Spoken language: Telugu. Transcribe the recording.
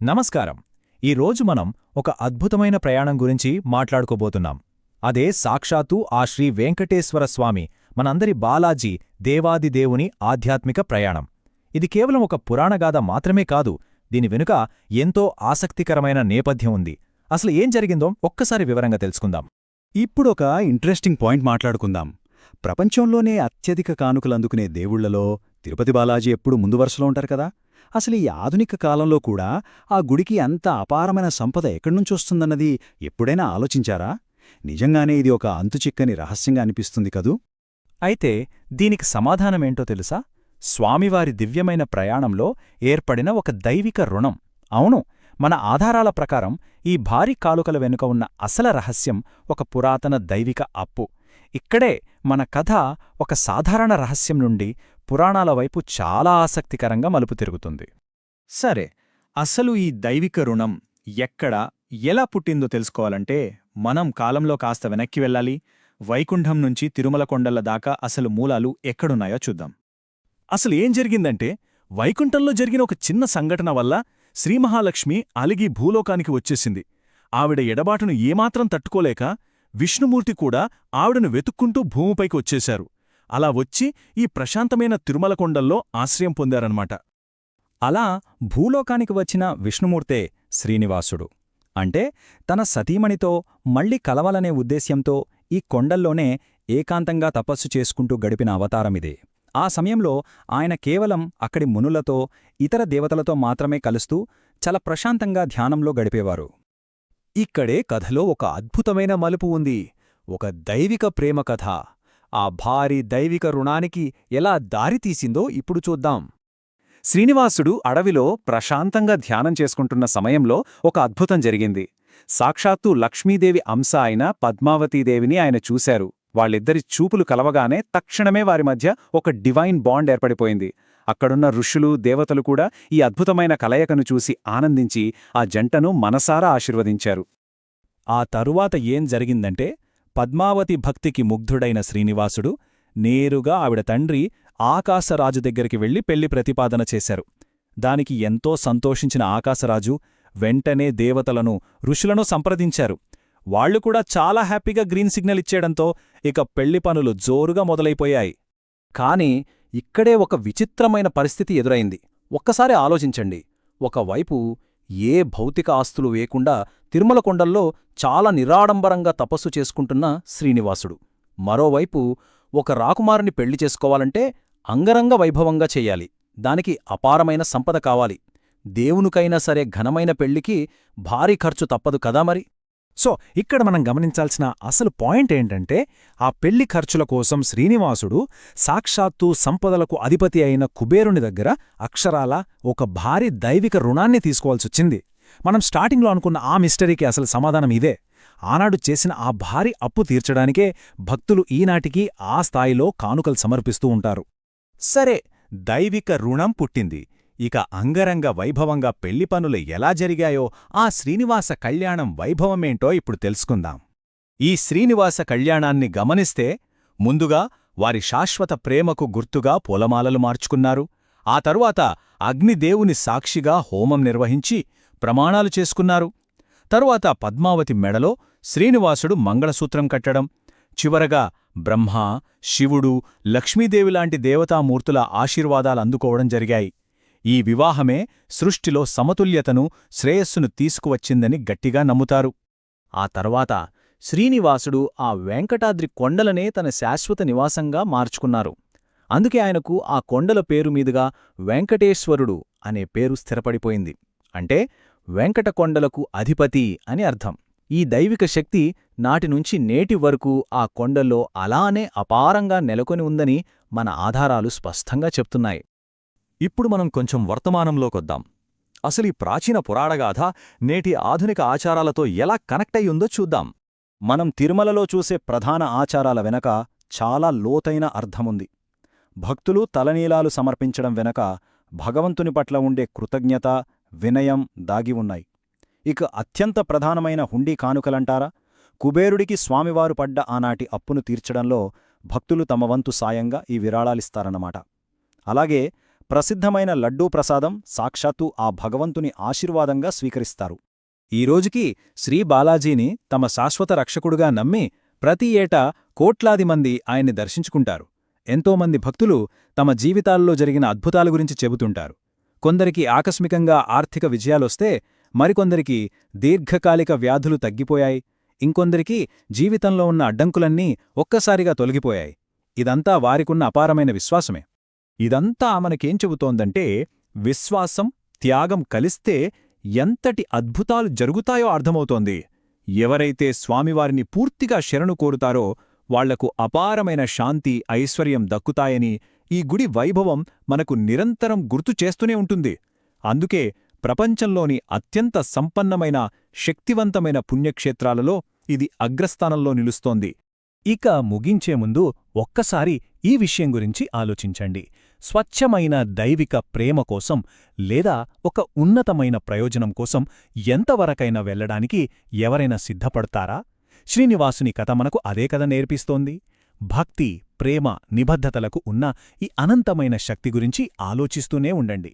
నమస్కారం. ఈరోజు మనం ఒక అద్భుతమైన ప్రయాణం గురించి మాట్లాడుకోబోతున్నాం. అదే సాక్షాత్తు ఆ శ్రీ వెంకటేశ్వర స్వామి, మనందరి బాలాజీ, దేవాదిదేవుని ఆధ్యాత్మిక ప్రయాణం. ఇది కేవలం ఒక పురాణగాథ మాత్రమే కాదు, దీని వెనుక ఎంతో ఆసక్తికరమైన నేపథ్యం ఉంది. అసలు ఏం జరిగిందో ఒక్కసారి వివరంగా తెలుసుకుందాం. ఇప్పుడొక ఇంట్రెస్టింగ్ పాయింట్ మాట్లాడుకుందాం. ప్రపంచంలోనే అత్యధిక కానుకలందుకునే దేవుళ్లలో తిరుపతి బాలాజీ ఎప్పుడు ముందు వరుసలో ఉంటారు కదా. అసలు ఈ ఆధునిక కాలంలో కూడా ఆ గుడికి అంత అపారమైన సంపద ఎక్కడ్నుంచొస్తుందన్నది ఎప్పుడైనా ఆలోచించారా? నిజంగానే ఇది ఒక అంతుచిక్కని రహస్యంగా అనిపిస్తుంది కదూ. అయితే దీనికి సమాధానమేంటో తెలుసా? స్వామివారి దివ్యమైన ప్రయాణంలో ఏర్పడిన ఒక దైవిక రుణం. అవును, మన ఆధారాల ప్రకారం ఈ భారీ కాలుకల వెనుక ఉన్న అసల రహస్యం ఒక పురాతన దైవిక అప్పు. ఇక్కడే మన కథ ఒక సాధారణ రహస్యం నుండి పురాణాల వైపు చాలా ఆసక్తికరంగా మలుపు తిరుగుతుంది. సరే, అసలు ఈ దైవిక రుణం ఎక్కడ, ఎలా పుట్టిందో తెలుసుకోవాలంటే మనం కాలంలో కాస్త వెనక్కి వెళ్ళాలి. వైకుంఠం నుంచి తిరుమల కొండల దాకా అసలు మూలాలు ఎక్కడున్నాయో చూద్దాం. అసలు ఏం జరిగిందంటే, వైకుంఠంలో జరిగిన ఒక చిన్న సంఘటన వల్ల శ్రీమహాలక్ష్మి అలిగి భూలోకానికి వచ్చేసింది. ఆవిడ ఎడబాటును ఏమాత్రం తట్టుకోలేక విష్ణుమూర్తి కూడా ఆవిడను వెతుక్కుంటూ భూమిపైకి వచ్చేశారు. అలా వచ్చి ఈ ప్రశాంతమైన తిరుమల కొండల్లో ఆశ్రయం పొందారన్నమాట. అలా భూలోకానికి వచ్చిన విష్ణుమూర్తే శ్రీనివాసుడు. అంటే తన సతీమణితో మళ్లీ కలవాలనే ఉద్దేశ్యంతో ఈ కొండల్లోనే ఏకాంతంగా తపస్సు చేసుకుంటూ గడిపిన అవతారమిదే. ఆ సమయంలో ఆయన కేవలం అక్కడి మునులతో, ఇతర దేవతలతో మాత్రమే కలుస్తూ చాలా ప్రశాంతంగా ధ్యానంలో గడిపేవారు. ఇక్కడే కథలో ఒక అద్భుతమైన మలుపు ఉంది. ఒక దైవిక ప్రేమ కథ. ఆ భారీ దైవిక రుణానికి ఎలా దారితీసిందో ఇప్పుడు చూద్దాం. శ్రీనివాసుడు అడవిలో ప్రశాంతంగా ధ్యానం చేసుకుంటున్న సమయంలో ఒక అద్భుతం జరిగింది. సాక్షాత్తు లక్ష్మీదేవి అంశ అయిన పద్మావతీదేవిని ఆయన చూశారు. వాళ్ళిద్దరి చూపులు కలవగానే తక్షణమే వారి మధ్య ఒక డివైన్ బాండ్ ఏర్పడిపోయింది. అక్కడున్న ఋషులు, దేవతలు కూడా ఈ అద్భుతమైన కలయికను చూసి ఆనందించి ఆ జంటను మనసారా ఆశీర్వదించారు. ఆ తరువాత ఏం జరిగిందంటే, పద్మావతి భక్తికి ముగ్ధుడైన శ్రీనివాసుడు నేరుగా ఆవిడ తండ్రి ఆకాశరాజు దగ్గరికి వెళ్లి పెళ్లి ప్రతిపాదన చేశారు. దానికి ఎంతో సంతోషించిన ఆకాశరాజు వెంటనే దేవతలను, ఋషులను సంప్రదించారు. వాళ్లు కూడా చాలా హ్యాపీగా గ్రీన్ సిగ్నల్ ఇచ్చేయడంతో ఇక పెళ్లి పనులు జోరుగా మొదలైపోయాయి. కాని ఇక్కడే ఒక విచిత్రమైన పరిస్థితి ఎదురైంది. ఒక్కసారి ఆలోచించండి. ఒకవైపు ఏ భౌతిక ఆస్తులు వేయకుండా తిరుమల కొండల్లో చాలా నిరాడంబరంగా తపస్సు చేసుకుంటున్న శ్రీనివాసుడు, మరోవైపు ఒక రాకుమారుని పెళ్లి చేసుకోవాలంటే అంగరంగ వైభవంగా చెయ్యాలి. దానికి అపారమైన సంపద కావాలి. దేవునికైనా సరే ఘనమైన పెళ్లికి భారీ ఖర్చు తప్పదు కదా మరి. సో ఇక్కడ మనం గమనించాల్సిన అసలు పాయింట్ ఏంటంటే, ఆ పెళ్లి ఖర్చుల కోసం శ్రీనివాసుడు సాక్షాత్తు సంపదలకు అధిపతి అయిన కుబేరుని దగ్గర అక్షరాల ఒక భారీ దైవిక రుణాన్ని తీసుకోవాల్సొచ్చింది. మనం స్టార్టింగ్లో అనుకున్న ఆ మిస్టరీకి అసలు సమాధానం ఇదే. ఆనాడు చేసిన ఆ భారీ అప్పు తీర్చడానికే భక్తులు ఈనాటికి ఆ స్థాయిలో కానుకలు సమర్పిస్తూ ఉంటారు. సరే, దైవిక రుణం పుట్టింది. ఇక అంగరంగ వైభవంగా పెళ్లి పనులు ఎలా జరిగాయో, ఆ శ్రీనివాస కళ్యాణం వైభవమేంటో ఇప్పుడు తెలుసుకుందాం. ఈ శ్రీనివాస కళ్యాణాన్ని గమనిస్తే, ముందుగా వారి శాశ్వత ప్రేమకు గుర్తుగా పూలమాలలు మార్చుకున్నారు. ఆ తరువాత అగ్నిదేవుని సాక్షిగా హోమం నిర్వహించి ప్రమాణాలు చేసుకున్నారు. తరువాత పద్మావతి మెడలో శ్రీనివాసుడు మంగళసూత్రం కట్టడం, చివరగా బ్రహ్మ, శివుడు, లక్ష్మీదేవిలాంటి దేవతామూర్తుల ఆశీర్వాదాలందుకోవడం జరిగాయి. ఈ వివాహమే సృష్టిలో సమతుల్యతను, శ్రేయస్సును తీసుకువచ్చిందని గట్టిగా నమ్ముతారు. ఆ తర్వాత శ్రీనివాసుడు ఆ వెంకటాద్రి కొండలనే తన శాశ్వత నివాసంగా మార్చుకున్నారు. అందుకే ఆయనకు ఆ కొండల పేరు మీదుగా వెంకటేశ్వరుడు అనే పేరు స్థిరపడిపోయింది. అంటే వెంకట కొండలకు అధిపతి అని అర్థం. ఈ దైవిక శక్తి నాటినుంచి నేటి వరకు ఆ కొండల్లో అలానే అపారంగా నెలకొని ఉందని మన ఆధారాలు స్పష్టంగా చెప్తున్నాయి. ఇప్పుడు మనం కొంచెం వర్తమానంలోకొద్దాం. అసలు ఈ ప్రాచీన పురాణగాథ నేటి ఆధునిక ఆచారాలతో ఎలా కనెక్ట్ అయ్యుందో చూద్దాం. మనం తిరుమలలో చూసే ప్రధాన ఆచారాల వెనక చాలా లోతైన అర్థముంది. భక్తులు తలనీలాలు సమర్పించడం వెనక భగవంతుని పట్ల ఉండే కృతజ్ఞత, వినయం దాగి ఉన్నాయి. ఇక అత్యంత ప్రధానమైన హుండీ కానుకలంటారా, కుబేరుడికి స్వామివారు పడ్డ ఆనాటి అప్పును తీర్చడంలో భక్తులు తమ వంతు సాయంగా ఈ విరాళాలిస్తారన్నమాట. అలాగే ప్రసిద్ధమైన లడ్డూ ప్రసాదం సాక్షాత్తు ఆ భగవంతుని ఆశీర్వాదంగా స్వీకరిస్తారు. ఈ రోజుకి శ్రీ బాలాజీని తమ శాశ్వత రక్షకుడుగా నమ్మి ప్రతి ఏటా కోట్లాది మంది ఆయన్ని దర్శించుకుంటారు. ఎంతోమంది భక్తులు తమ జీవితాల్లో జరిగిన అద్భుతాల గురించి చెబుతుంటారు. కొందరికి ఆకస్మికంగా ఆర్థిక విజయాలొస్తే, మరికొందరికి దీర్ఘకాలిక వ్యాధులు తగ్గిపోయాయి, ఇంకొందరికి జీవితంలో ఉన్న అడ్డంకులన్నీ ఒక్కసారిగా తొలగిపోయాయి. ఇదంతా వారికున్న అపారమైన విశ్వాసమే. ఇదంతా మనకేం చెబుతోందంటే, విశ్వాసం, త్యాగం కలిస్తే ఎంతటి అద్భుతాలు జరుగుతాయో అర్థమవుతోంది. ఎవరైతే స్వామివారిని పూర్తిగా శరణు కోరుతారో వాళ్లకు అపారమైన శాంతి, ఐశ్వర్యం దక్కుతాయని ఈ గుడి వైభవం మనకు నిరంతరం గుర్తు చేస్తూనే ఉంటుంది. అందుకే ప్రపంచంలోని అత్యంత సంపన్నమైన, శక్తివంతమైన పుణ్యక్షేత్రాలలో ఇది అగ్రస్థానంలో నిలుస్తోంది. ఇక ముగించే ముందు ఒక్కసారి ఈ విషయం గురించి ఆలోచించండి. స్వచ్ఛమైన దైవిక ప్రేమ కోసం లేదా ఒక ఉన్నతమైన ప్రయోజనం కోసం ఎంతవరకైనా వెళ్లడానికి ఎవరైనా సిద్ధపడతారా? శ్రీనివాసుని కథ మనకు అదే కథ నేర్పిస్తోంది. భక్తి, ప్రేమ, నిబద్ధతలకు ఉన్న ఈ అనంతమైన శక్తి గురించి ఆలోచిస్తూనే ఉండండి.